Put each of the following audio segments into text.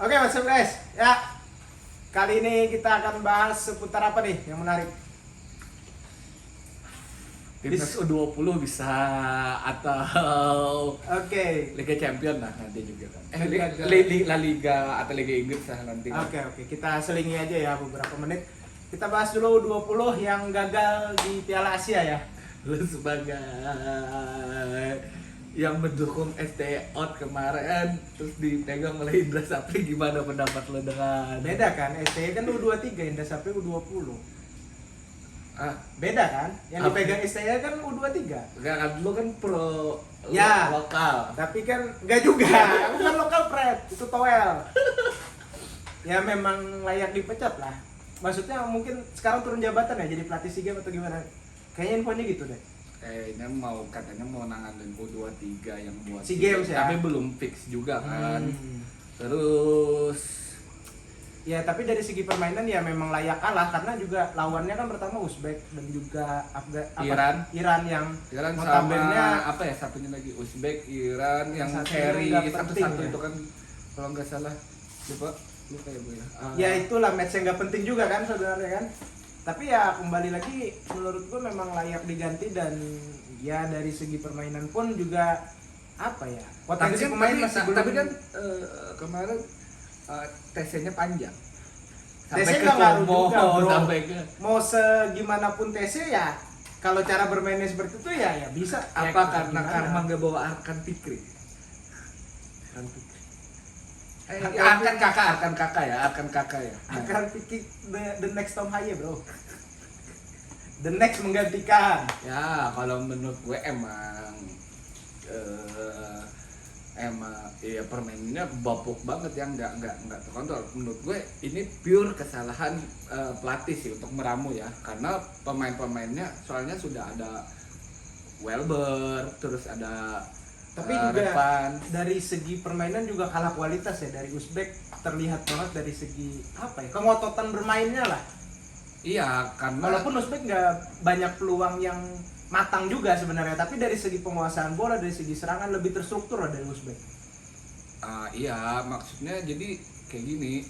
Oke, masuk guys. Ya, kali ini kita akan bahas seputar apa nih yang menarik? Timnas U20 bisa atau Oke. Liga Champion lah nanti juga kan. La Liga atau Liga Inggris lah nanti. Oke. Kita selingi aja ya beberapa menit. Kita bahas dulu U20 yang gagal di Piala Asia ya. Lu sebagai yang mendukung ST Out kemarin terus dipegang oleh Indra Sapri, gimana pendapat lo dengan Beda kan? STY kan U23, Indra Sapri U20. Beda kan? Yang dipegang STY kan U23. Enggak kan, lu kan pro Ya. lokal. Tapi kan enggak juga. Aku kan lokal pret, itu Toel. Ya memang layak dipecat lah. Maksudnya mungkin sekarang turun jabatan ya jadi pelatih SEA Games atau gimana? Kayaknya infonya gitu deh. Kayaknya katanya mau nanganin U23 yang buat SEA Games ya? Tapi belum fix juga kan. Terus Ya tapi dari segi permainan ya memang layak kalah karena juga lawannya kan pertama Uzbek dan juga Iran yang sama apa ya satunya lagi Uzbek, Iran yang seri satu-satu ya. itu kan kalau nggak salah lupa ya Bu ya. Ya itulah match yang nggak penting juga kan sebenarnya kan. Tapi ya kembali lagi menurut gue memang layak diganti dan ya dari segi permainan pun juga apa ya potensi pemain masih belum. Tapi kan kemarin TC-nya panjang. TC nggak ngaruh juga bro. Sampai ke mau segimanapun TC ya kalau cara bermainnya seperti itu ya bisa. Apa ya, karena Karma nggak bawa Arkan Fikri? Arkan kakak ya. Akan Fikri the next Tom Haye bro. The next menggantikan. Ya kalau menurut gue emang ya permainannya bapuk banget ya, nggak terkontrol. Menurut gue ini pure kesalahan pelatih sih untuk meramu ya, karena pemainnya soalnya sudah ada Welber, terus ada Tapi juga Revan. dari segi permainan juga kalah kualitas ya. Dari Uzbek terlihat banget dari segi apa ya kengototan bermainnya lah. Iya karena Walaupun Uzbek nggak banyak peluang yang matang juga sebenarnya, tapi dari segi penguasaan bola, dari segi serangan lebih terstruktur lah dari Uzbek. Iya maksudnya jadi kayak gini,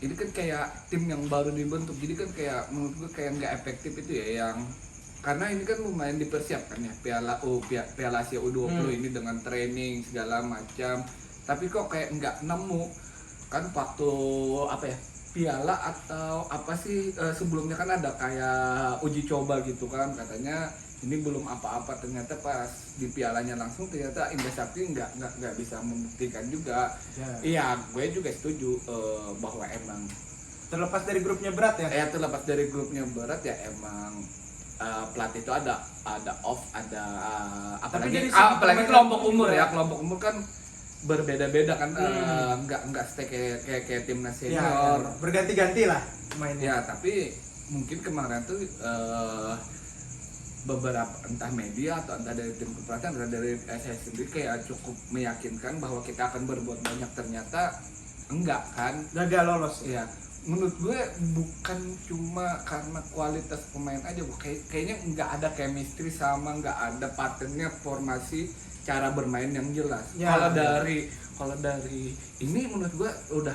ini kan kayak tim yang baru dibentuk, jadi kan kayak menurut gue kayak nggak efektif itu ya, yang karena ini kan lumayan dipersiapkan ya Piala Asia U20 ini dengan training segala macam, tapi kok kayak nggak nemu kan waktu apa ya piala atau apa sih sebelumnya kan ada kayak uji coba gitu kan, katanya ini belum apa-apa, ternyata pas di pialanya langsung ternyata Indra Sapri nggak bisa membuktikan juga. Iya gue juga setuju bahwa emang Terlepas dari grupnya berat ya. terlepas dari grupnya berat ya emang pelatih itu ada off, ada apalagi kelompok umur ya, kelompok umur kan berbeda-beda kan, nggak stay kayak timnas senior. Ya, berganti-ganti lah mainnya. Ya tapi mungkin kemarin tuh beberapa entah media atau entah dari tim kepelatihan atau dari saya sendiri kayak cukup meyakinkan bahwa kita akan berbuat banyak, ternyata enggak kan, Gagal lolos. ya menurut gue bukan cuma karena kualitas pemain aja, kayaknya nggak ada chemistry sama nggak ada patternnya, formasi cara bermain yang jelas. Ya. Kalau dari ini menurut gua udah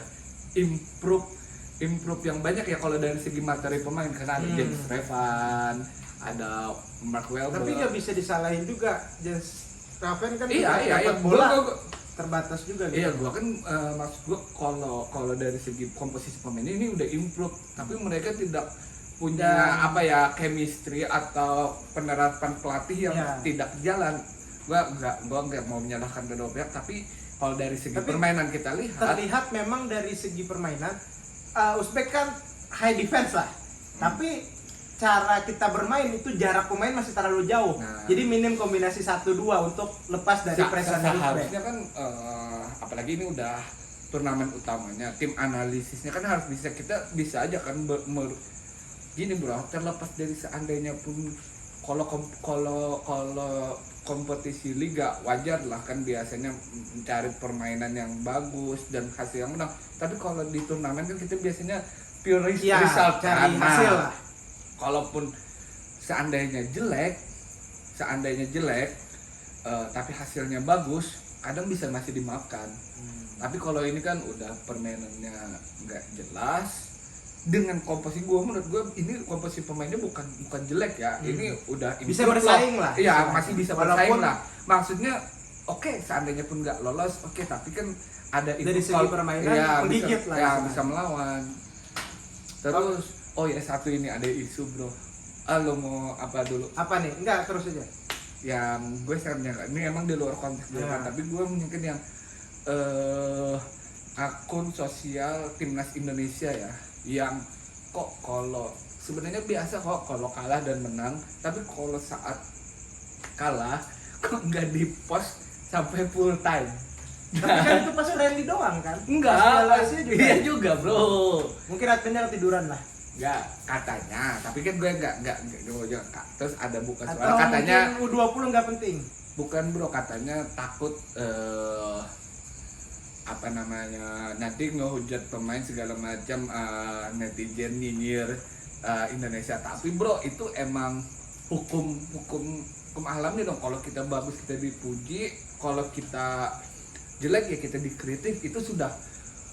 improve yang banyak ya kalau dari segi materi pemain, karena ada James Revan, ada Mark Welber. Tapi nggak bisa disalahin juga James Revan kan iya bola terbatas juga gitu. Iya, gua kan maksud gua kalau dari segi komposisi pemain ini udah improve, tapi mereka tidak punya chemistry atau penerapan pelatih yang tidak jalan. Gua nggak mau menyalahkan kedua pihak, tapi kalau dari segi permainan kita terlihat memang dari segi permainan Uzbek kan high defense lah, tapi cara kita bermain itu jarak pemain masih terlalu jauh. Jadi minim kombinasi 1-2 untuk lepas dari presan Uzbek. Seharusnya kan apalagi ini udah turnamen utamanya, tim analisisnya kan harus kita bisa aja kan gini bro, terlepas dari seandainya pun kalau kompetisi liga wajar lah kan biasanya mencari permainan yang bagus dan hasil yang menang, tapi kalau di turnamen kan kita biasanya pure result, cari hasil lah. Kalaupun seandainya jelek tapi hasilnya bagus, kadang bisa masih dimaafkan. Tapi kalau ini kan udah permainannya nggak jelas, dengan komposisi menurut gue ini komposisi pemainnya bukan jelek ya. Ini udah Bisa improve bersaing lah. Iya, masih bisa bersaing Walaupun- lah. Maksudnya oke, seandainya pun nggak lolos, oke, tapi kan ada Dari segi permainan menggigit bisa, lah ya, istilahnya. bisa melawan. Terus oh ya, satu ini ada isu, bro. Lo mau apa dulu? Apa nih? Enggak, terus aja. Yang gue sekarang ini emang di luar konteks dulu kan, Ya. tapi gue mungkin yang akun sosial timnas Indonesia ya, yang kok kalau sebenarnya biasa kok kalau kalah dan menang, tapi kalau saat kalah kok nggak di post sampai full time. Tapi kan itu pas friendly doang kan? Enggak, Pas Piala Asia juga. iya juga, bro. Mungkin adminnya ketiduran lah. Enggak, katanya, tapi kan gue enggak terus ada buka Atau suara katanya mungkin U20 nggak penting. bukan, bro, katanya takut apa namanya, nanti ngehujat pemain segala macam, netizen nyinyir Indonesia. Tapi bro, itu emang hukum alamnya dong. Kalau kita bagus kita dipuji, kalau kita jelek ya kita dikritik, itu sudah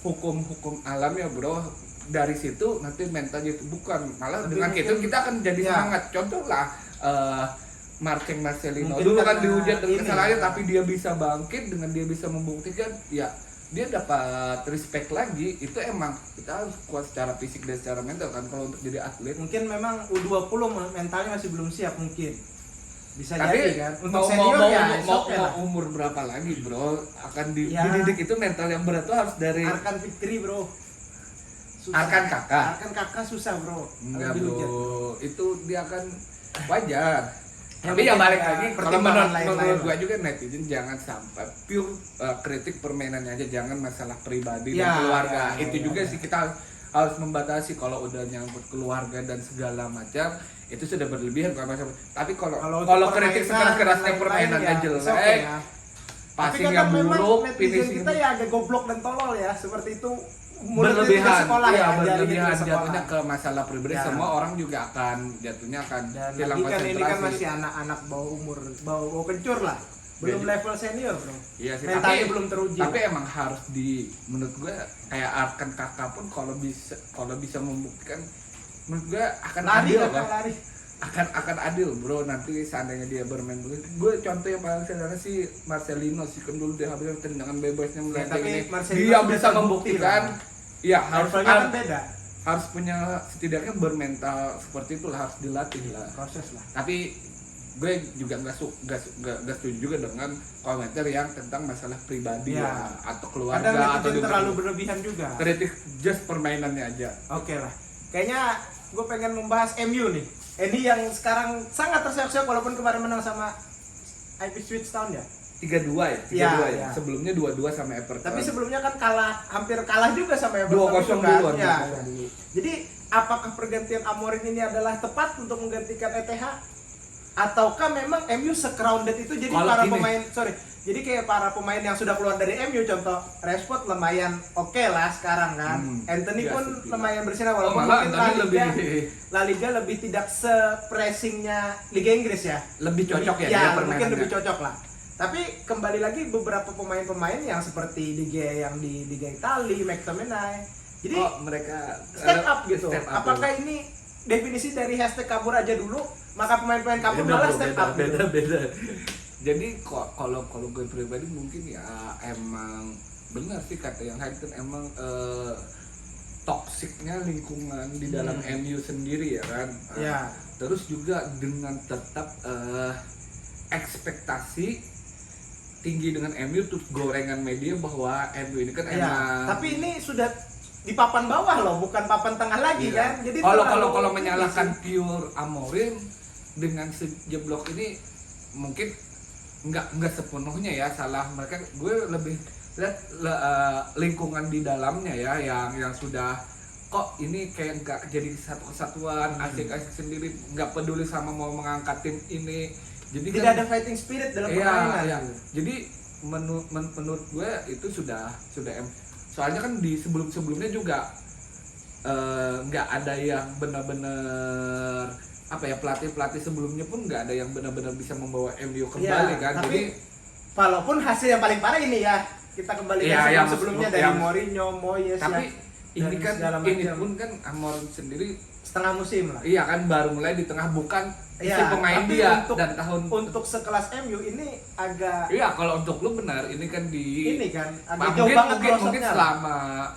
hukum alamnya, bro. Dari situ nanti mentalnya itu bukan malah Tapi dengan mungkin- itu kita akan jadi ya. semangat. Contoh lah Marcelino Mungkin dulu kan karena dihujat dengan ini kesalahannya, ya. tapi dia bisa bangkit dengan dia bisa membuktikan, ya dia dapat respect lagi. Itu emang kita harus kuat secara fisik dan secara mental kan kalau untuk jadi atlet. Mungkin memang U20 mentalnya masih belum siap mungkin. Bisa Tapi jadi kan. Untuk mau senior ya mau oke lah. umur berapa lagi, bro, akan Ya. dididik itu mental yang berat tuh harus dari Arkan Fikri, bro. Susah. Arkan kakak. Arkan kakak susah, bro. Enggak, Kalau dihujat. bro, itu dia akan wajar. Yang Tapi ya penting balik ada lagi, kalau pertimbangan menurut lain-lain gua juga netizen jangan sampai pure kritik permainannya aja, jangan masalah pribadi Ya, dan keluarga. ya, Itu ya, juga ya. sih kita harus membatasi. Kalau udah nyangkut keluarga dan segala macam, itu sudah berlebihan bukan masalah. Tapi kalau untuk kritik permainan sekeras-kerasnya dan permainannya lain-lain ya, jelek, it's okay ya. Tapi passingnya kadang memang buruk, netizen finishing kita ya agak goblok dan tolol ya, seperti itu. Mulutnya berlebihan, ke sekolah iya, ya, jarinya berlebihan ke sekolah. jatuhnya ke masalah pribadi. Ya. Semua orang juga akan jatuhnya akan Dan hilang lagi kan ini kan konsentrasi. masih anak-anak bau kencur lah, belum Beda. level senior, bro. Iya sih, Mentalnya belum teruji. Tapi emang harus menurut gue kayak Arkan kakak pun kalau bisa membuktikan, menurut gue akan lari adil, kan bro. lari. akan adil, bro. Nanti seandainya dia bermain begitu, gue contoh yang paling sederhana sih Marcelino sih, kan dulu dia habis tendangan bebasnya Ya, melenceng tapi ini, Marcelino dia sudah bisa terbukti membuktikan. lah. Iya, harus Levelnya kan beda, harus punya setidaknya bermental seperti itu lah, harus dilatih lah. proses lah. Tapi gue juga nggak setuju juga dengan komentar yang tentang masalah pribadi Ya. ya, atau keluarga Kadang atau netizen terlalu berlebihan juga. kritik just permainannya aja. Oke lah. Kayaknya gue pengen membahas MU nih. Ini yang sekarang sangat terseok-seok walaupun kemarin menang sama Ipswich Town ya. 3-2 ya, 3-2 Ya, ya. ya. Sebelumnya 2-2 sama Everton. Tapi sebelumnya kan hampir kalah juga sama Everton. 2-0 kan? duluan, Ya. 2-0 dulu. Jadi apakah pergantian Amorim ini adalah tepat untuk menggantikan ETH? Ataukah memang MU se-crowded itu jadi Kalau para gini. pemain, jadi kayak para pemain yang sudah keluar dari MU, contoh Rashford lumayan oke lah sekarang kan. Anthony biasa pun sih. lumayan bersinar Oh, walaupun malah mungkin Anthony La Liga lebih tidak se-pressingnya Liga Inggris ya. lebih cocok ya, dia mungkin permainannya. lebih cocok lah. Tapi kembali lagi beberapa pemain-pemain yang seperti yang di Liga Italia, McTominay. Jadi mereka step up gitu. step up Apakah dulu. ini definisi dari hashtag kabur aja dulu, maka pemain-pemain kabur malah Beda, step beda, up gitu. beda. Jadi kalau gue pribadi mungkin ya emang benar sih kata yang lain kan, emang toksiknya lingkungan di dalam MU sendiri ya kan. Ya. Terus juga dengan tetap ekspektasi tinggi dengan MU, terus gorengan media bahwa MU ini kan Ya, emang. tapi ini sudah di papan bawah loh, bukan papan tengah lagi Iya. kan. Jadi kalau terlalu menyalahkan ini sih. pure Amorim dengan sejeblok ini mungkin nggak sepenuhnya ya salah mereka. Gue lebih lihat lingkungan di dalamnya ya yang sudah kok ini kayak nggak jadi satu kesatuan, asik-asik sendiri, nggak peduli sama mau mengangkat tim ini. Jadi tidak kan, ada fighting spirit dalam iya, permainan. iya. Jadi menurut gue itu sudah soalnya kan di sebelumnya juga nggak ada yang benar-benar apa ya, pelatih sebelumnya pun nggak ada yang benar-benar bisa membawa MU kembali Iya, kan. tapi Jadi walaupun hasil yang paling parah ini ya, kita kembali ke sebelumnya dari Mourinho, Moyes tapi ya, ini kan ini pun kan Amorim sendiri setengah musim lah. Iya kan baru mulai di tengah, bukan si ya, pemain dia untuk, dan tahun untuk sekelas MU ini agak iya kalau untuk lu benar ini kan di ini kan agak jauh banget mungkin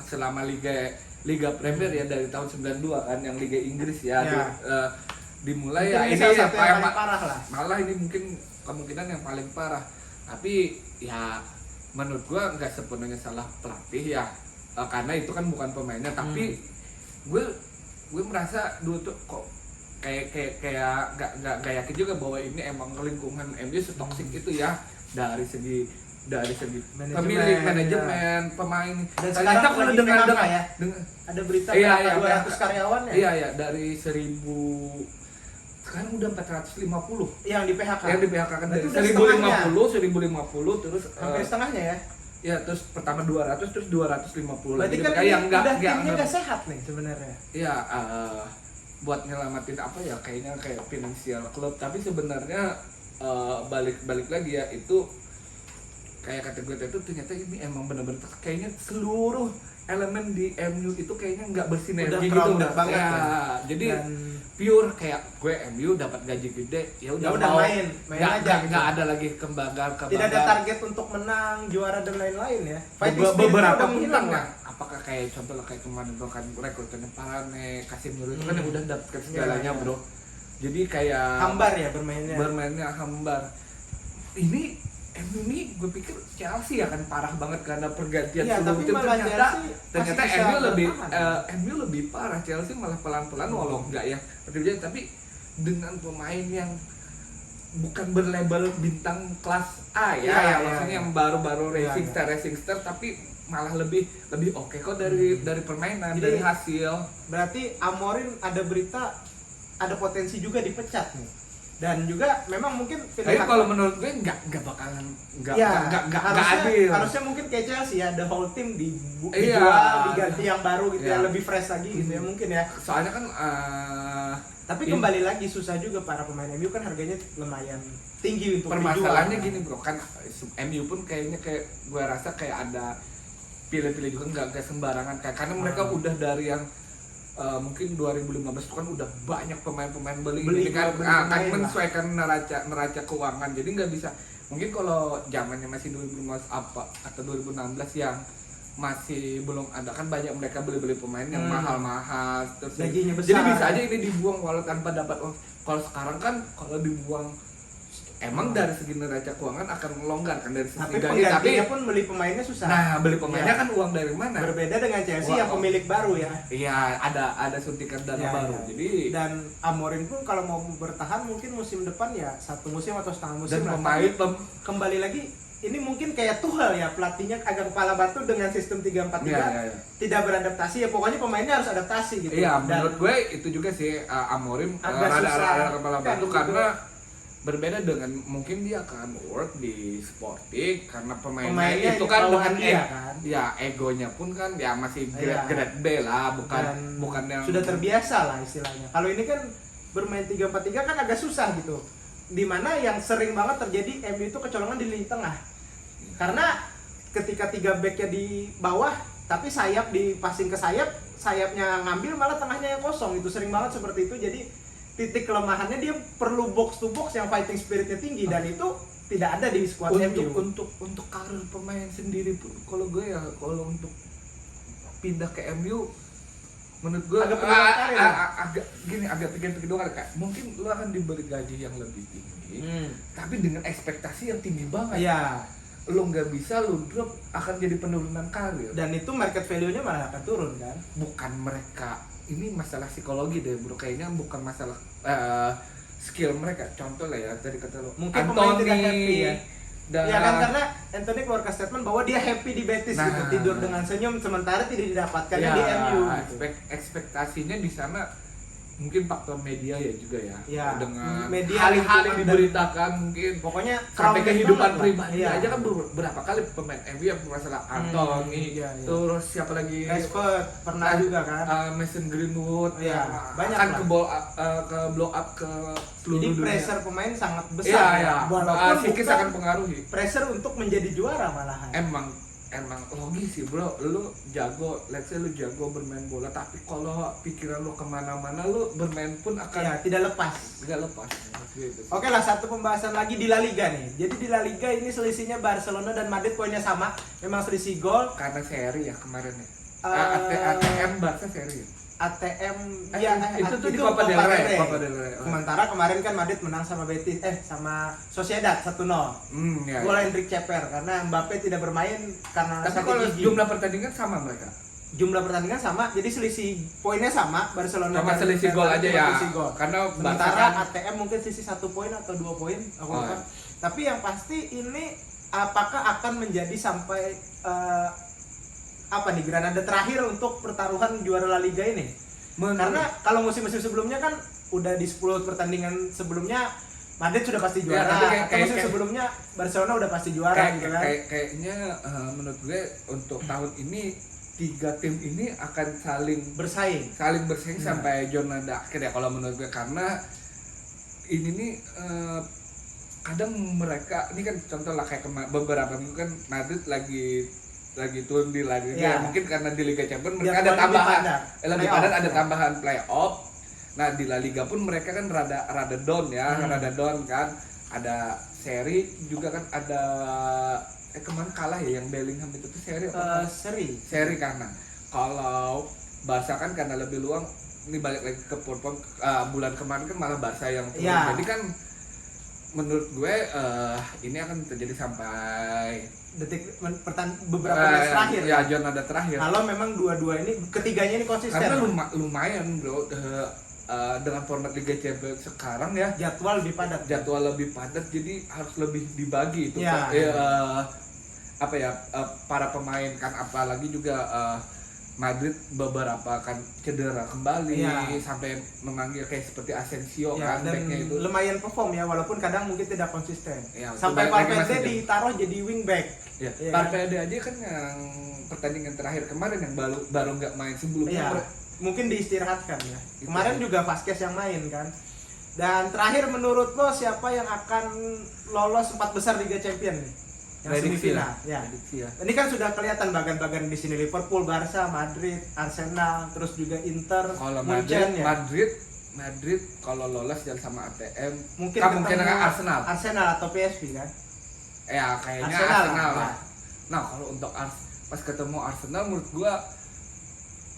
selama Liga Premier ya dari tahun 92 kan yang Liga Inggris ya, dimulai mungkin ya ini salah satu yang paling parah lah. Malah ini mungkin kemungkinan yang paling parah. Tapi ya menurut gua nggak sepenuhnya salah pelatih ya. Karena itu kan bukan pemainnya, tapi gue merasa dulu tuh kok kayak nggak yakin juga bahwa ini emang lingkungan MU setoksik itu ya dari segi pemilik, manajemen, pemain. Dan sekarang kalau dengar ya, ada berita iya, 200 karyawan ya. Iya dari 1000 sekarang udah 450 yang di PHK. Yang di PHK kan dari 1050 terus hampir setengahnya ya. Ya terus pertama 200 terus 250. Berarti kan yang timnya nggak sehat nih sebenarnya. Iya, buat nyelamatin apa ya kayaknya kayak financial club, tapi sebenarnya balik lagi ya itu kayak kata gue itu ternyata ini emang benar-benar kayaknya seluruh elemen di MU itu kayaknya nggak bersinergi gitu banget ya. Jadi pure kayak gue MU dapat gaji gede ya udah main aja gitu. Nggak ada lagi kebanggaan. Tidak ada target untuk menang, juara dan lain-lain ya. Beberapa pun hilang lah. Apakah kayak contoh lah kayak kemarin tuh kan rekrutannya Parane, Casemiro itu kan yang udah dapat segalanya bro. Jadi kayak hambar ya bermainnya hambar. Ini ini gue pikir Chelsea akan parah banget karena pergantian seluruh tim, ternyata MU lebih parah. Chelsea malah pelan-pelan walau enggak ya tapi dengan pemain yang bukan berlabel bintang kelas A ya, maksudnya yang baru-baru racing star tapi malah lebih oke kok dari permainan. Jadi, dari hasil. Berarti Amorim ada berita ada potensi juga dipecat nih. Dan juga memang mungkin tapi kalau menurut gue nggak bakalan nggak adil. Harusnya mungkin kayak Chelsea ya, the whole team dijual, diganti yang baru gitu ya, lebih fresh lagi gitu ya mungkin ya. Soalnya kan tapi kembali lagi susah juga para pemain MU kan harganya lumayan tinggi untuk permasalahannya gini bro, kan MU pun kayaknya kayak gue rasa kayak ada pilih-pilih juga nggak sembarangan karena mereka udah dari yang mungkin 2015 itu kan udah banyak pemain-pemain beli kan menyesuaikan neraca keuangan, jadi nggak bisa mungkin kalau zamannya masih 2015 atau 2016 yang masih belum ada kan banyak mereka beli pemain yang mahal-mahal terus gajinya besar, jadi bisa aja ini dibuang walau tanpa dapat uang. Kalau sekarang kan kalau dibuang emang dari segi neraca keuangan akan melonggar kan dari segi gaji, tapi pun beli pemainnya susah. Nah, beli pemainnya kan uang dari mana? Berbeda dengan Chelsea yang pemilik baru ya. Iya, ada suntikan dana baru. Ya. Jadi dan Amorim pun kalau mau bertahan mungkin musim depan ya 1 musim atau setengah musim. Dan pemain kembali lagi ini mungkin kayak Tuchel ya, pelatihnya agak kepala batu dengan sistem 3-4-3. Tidak beradaptasi ya, pokoknya pemainnya harus adaptasi gitu. Iya, menurut gue itu juga sih Amorim ada kepala batu karena berbeda dengan mungkin dia akan work di Sporting karena pemainnya itu kan dengan egonya pun kan ya masih grade B lah, bukan yang sudah terbiasa lah istilahnya. Kalau ini kan bermain 3-4-3 kan agak susah gitu. Dimana yang sering banget terjadi MU itu kecolongan di lini tengah. Karena ketika 3 back-nya di bawah tapi sayap dipassing ke sayapnya ngambil malah tengahnya yang kosong. Itu sering banget seperti itu. Jadi titik kelemahannya dia perlu box to box yang fighting spiritnya tinggi dan itu tidak ada di skuad MU. Untuk karir pemain sendiri pun kalau gue ya kalau untuk pindah ke MU menurut gue agak pikir-pikir doang kayak mungkin lu akan diberi gaji yang lebih tinggi tapi dengan ekspektasi yang tinggi banget. Iya. Lu nggak bisa lu drop akan jadi penurunan karir dan itu market value-nya malah akan turun kan. Bukan mereka ini masalah psikologi deh bro, kayaknya bukan masalah skill mereka. Contoh lah ya tadi kata lo mungkin pemain tidak happy ya. Ya kan karena Anthony keluar statement bahwa dia happy di Betis gitu, tidur dengan senyum sementara tidak didapatkan di MU. Ekspektasinya di sana mungkin faktor media ya juga ya, Ya, dengan media hal-hal yang lingkungan dan- diberitakan mungkin Pokoknya sampai crowded kehidupan banget lah. pribadi Iya. aja kan berapa kali pemain MU yang masalah Anthony, iya. terus siapa lagi, Rashford pernah juga kan. Mason Greenwood, Iya, banyak kan lah. ke blow up ke seluruh Jadi dunia. pressure pemain sangat Iya, besar. iya. Walaupun Psikis bukan akan pengaruhi. pressure untuk menjadi juara malahan. Emang logis sih bro, lu jago, let's say lu jago bermain bola, tapi kalau pikiran lu kemana-mana, lu bermain pun akan Ya, tidak lepas. nggak lepas gitu. Oke lah, satu pembahasan lagi di La Liga nih. Jadi di La Liga ini selisihnya Barcelona dan Madrid poinnya sama. Memang selisih gol. Karena seri ya kemarin ya. Eh, ATM Barca seri ya. ATM Itu tuh di Copa del Rey. Copa del Rey. Sementara kemarin kan Madrid menang sama Betis sama Sociedad 1-0. Ya, Gol ya. Enrique Ceper karena Mbappe tidak bermain karena Tapi sakit kalau gigi. jumlah pertandingan sama mereka. Jumlah pertandingan sama, jadi selisih poinnya sama Barcelona Sama dan- selisih dan gol Madrid aja cuma ya. selisih gol. Karena Barca Sementara kan ATM mungkin selisih 1 poin atau 2 poin, aku Oh, lupa. iya. Tapi yang pasti ini apakah akan menjadi sampai apa nih Granada terakhir untuk pertaruhan juara La Liga ini? Karena kalau musim-musim sebelumnya kan udah di 10 pertandingan sebelumnya Madrid sudah pasti Ya, juara. tapi Atau musim sebelumnya Barcelona udah pasti juara gitu kan. kayaknya menurut gue untuk tahun ini 3 tim ini akan saling Bersaing. bersaing sampai zona akhir ya kalau menurut gue, karena ini nih kadang mereka ini kan contoh lah kayak beberapa minggu kan Madrid lagi turun di La Liga. Ya. Mungkin karena di Liga Champions mereka Jadwalnya ada tambahan lebih lebih padat. padat, ada Ya. tambahan playoff. Nah di La Liga pun mereka kan rada down ya, rada down kan. Ada seri juga kan, ada kemarin kalah ya yang Bellingham itu tuh seri apa? Seri karena kalau Barca kan karena lebih luang, ini balik lagi ke perform bulan kemarin kan malah Barca yang turun. Ya. Jadi kan menurut gue ini akan terjadi sampai beberapa match terakhir. Ya zona terakhir. Kalau memang dua-dua ini ketiganya ini konsisten. Karena lumayan bro, dengan format Liga Champions sekarang ya jadwal lebih padat. Jadi harus lebih dibagi itu Ya. Para pemain kan, apalagi juga Madrid beberapa kan cedera kembali, Ya. sampai memanggil kayak seperti Asensio Ya, kan, dan backnya itu lumayan perform ya, walaupun kadang mungkin tidak konsisten. Ya, Sampai itu balik lagi Valverde masih ditaruh jadi wingback. ya. Iya. Valverde aja kan yang pertandingan terakhir kemarin yang baru nggak main sebelumnya. Iya, Bro. mungkin diistirahatkan ya. Itu. Kemarin juga Vasquez yang main kan. Dan terakhir menurut lo siapa yang akan lolos 4 besar Liga Champions nih? Yang Prediksi semifinal. Ya. Prediksi ya. Ini kan sudah kelihatan bagan-bagan di sini, Liverpool, Barca, Madrid, Arsenal, terus juga Inter, Kalau Munchen ya. Madrid kalau lolos dan sama ATM Mungkin kemungkinan ketemu Arsenal atau PSV kan? ya kayaknya Arsenal Arsenal lah. lah. Nah kalau untuk pas ketemu Arsenal menurut gua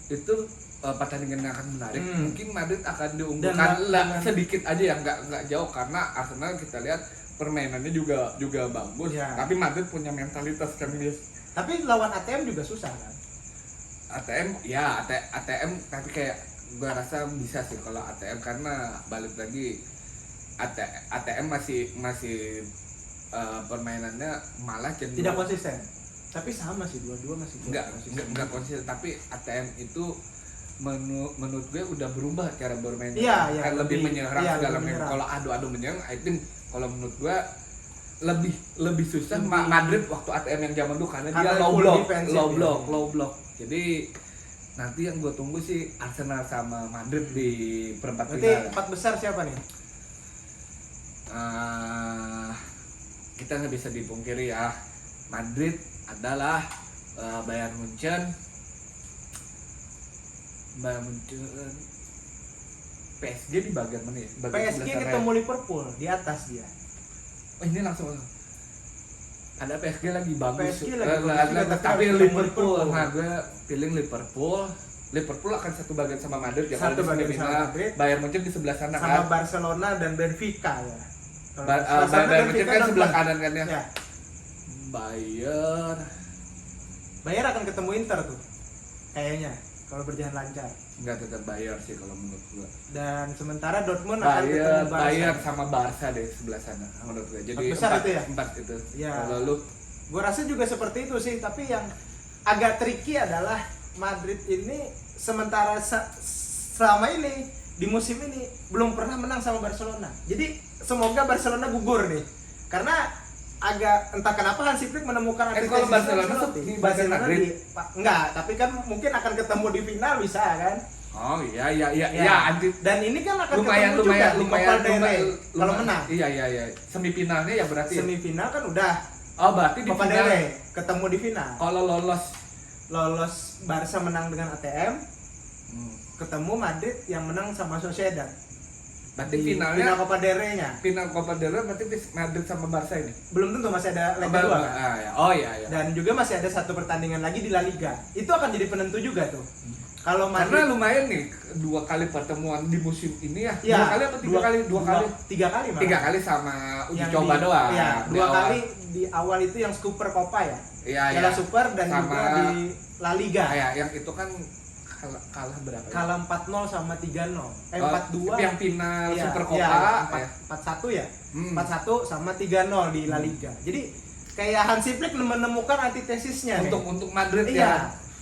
itu pertandingan yang akan menarik. Mungkin Madrid akan diunggulkan dengan- sedikit aja ya, nggak jauh, karena Arsenal kita lihat permainannya juga bagus. Ya. Tapi Madrid punya mentalitas Champions. Tapi lawan ATM juga susah kan? ATM tapi kayak gua rasa bisa sih kalau ATM, karena balik lagi ATM masih permainannya malah cenderung Tidak konsisten. Tapi sama sih, dua-dua masih enggak konsisten, tapi ATM itu menurut gue udah berubah cara bermainnya. Iya, Kan lebih menyerang iya, segala lebih macam. menyerang. Kalau adu menyerang, I think kalau menurut gue lebih susah Lebih- Madrid waktu ATM yang zaman dulu, karena dia Karena low full block, defensive, low block. Jadi nanti yang gue tunggu sih Arsenal sama Madrid di perempat Berarti final. 4 besar siapa nih? Kita nggak bisa dipungkiri ya, Madrid adalah Bayern Munchen, PSG di bagian mana ya? PSG ketemu Liverpool di atas dia. Oh, ini langsung ada PSG lagi bagus. PSG lagi bagus, tapi ketemu Liverpool. Liverpool. Nah, gue pilih Liverpool. Liverpool akan satu bagian sama Madrid ya, Satu kalau di bagian sama semifinal. Madrid. Bayern Munchen di sebelah sana Sama kan. Barcelona dan Benfica ya. Bayern Munchen kan sebelah kanan kan ya. Ya. Bayern akan ketemu Inter tuh. Kayaknya kalau berjalan lancar. Nggak, tetap Bayern sih kalau menurut gua. Dan sementara Dortmund akan ketemu Barca. Bayern sama Barca deh sebelah sana menurut gua. Jadi 4 besar itu ya? 4 itu. Ya. Kalau lu Gue rasa juga seperti itu sih, tapi yang agak tricky adalah Madrid ini sementara selama ini di musim ini belum pernah menang sama Barcelona. Jadi semoga Barcelona gugur nih. Karena agak entah kenapa Hansi Flick menemukan kalau Barcelona di Barcelona Madrid. Enggak, tapi kan mungkin akan ketemu di final bisa kan. Oh iya anti. Dan ini kan akan lumayan ketemu juga di Copa del Rey lumayan kalau menang. Iya. Semifinalnya ya berarti. Semifinal kan udah. Oh, berarti di Copa del final. Rey ketemu di final. Kalau Lolos Barca menang dengan ATM, ketemu Madrid yang menang sama Sociedad. berarti Di finalnya final Copa del Rey-nya. final Copa del Rey berarti Madrid sama Barca ini. Belum tentu masih ada leg kedua. Ya. Oh iya. Dan juga masih ada satu pertandingan lagi di La Liga. Itu akan jadi penentu juga tuh. Kalau Madrid Karena lumayan nih 2 kali pertemuan di musim ini ya. ya, 2 kali apa 3 kali? 2 kali. 3 kali malah. 3 kali sama uji Yang coba doang. Iya, Di 2 awal. kali di awal itu yang Super Copa ya. Iya. Piala Super dan Sama- juga di La Liga. Ya, yang itu kan kalah berapa? ya? Kalah 4-0 sama 3-0. Oh, 4-2. yang final Iya, Super iya, Copa. 4-1 ya. Hmm. 4-1 sama 3-0 di La Liga. Jadi kayak Hansi Flick menemukan antitesisnya nih. Untuk Madrid Iya. ya.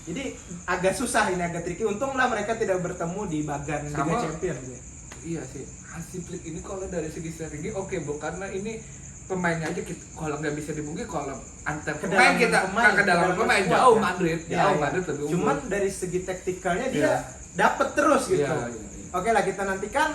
Jadi agak susah ini, agak tricky. Untunglah mereka tidak bertemu di bagan Liga Sama- Champions ya. Iya sih. Hansi Flick ini kalau dari segi strategi oke, Bu, karena ini pemainnya aja kita, kalau nggak bisa dibungkit kalau antar Ke pemain dalam kita pemain, ke dalam ke pemain squad, jauh ya. Madrid, Iya, jauh iya. Madrid lebih unggul. Cuman dari segi taktikalnya dia Iya. dapet terus gitu. Iya. Oke lah, kita nantikan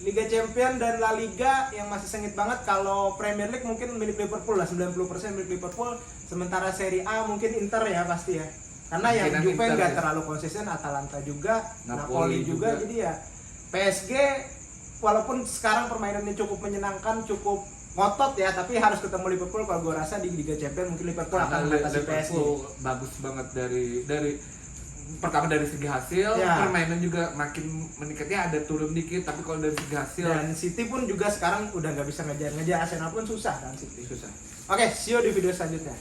Liga Champions dan La Liga yang masih sengit banget. Kalau Premier League mungkin milik Liverpool lah, 90% milik Liverpool. Sementara Serie A mungkin Inter ya pasti ya. Karena yang Mungkinan Juve Inter nggak ya. terlalu konsisten, Atalanta juga, Napoli Napoli juga. juga. Jadi ya PSG walaupun sekarang permainannya cukup menyenangkan, cukup ngotot ya, tapi harus ketemu Liverpool. Kalau gue rasa di Liga Champions mungkin Liverpool akan Karena mengatasi PSG. Liverpool bagus banget dari pertama dari segi hasil, Ya. permainan juga makin meningkatnya, ada turun dikit, tapi kalau dari segi hasil Dan City pun juga sekarang udah nggak bisa ngejar Arsenal pun susah kan City. susah. Oke, see you di video selanjutnya.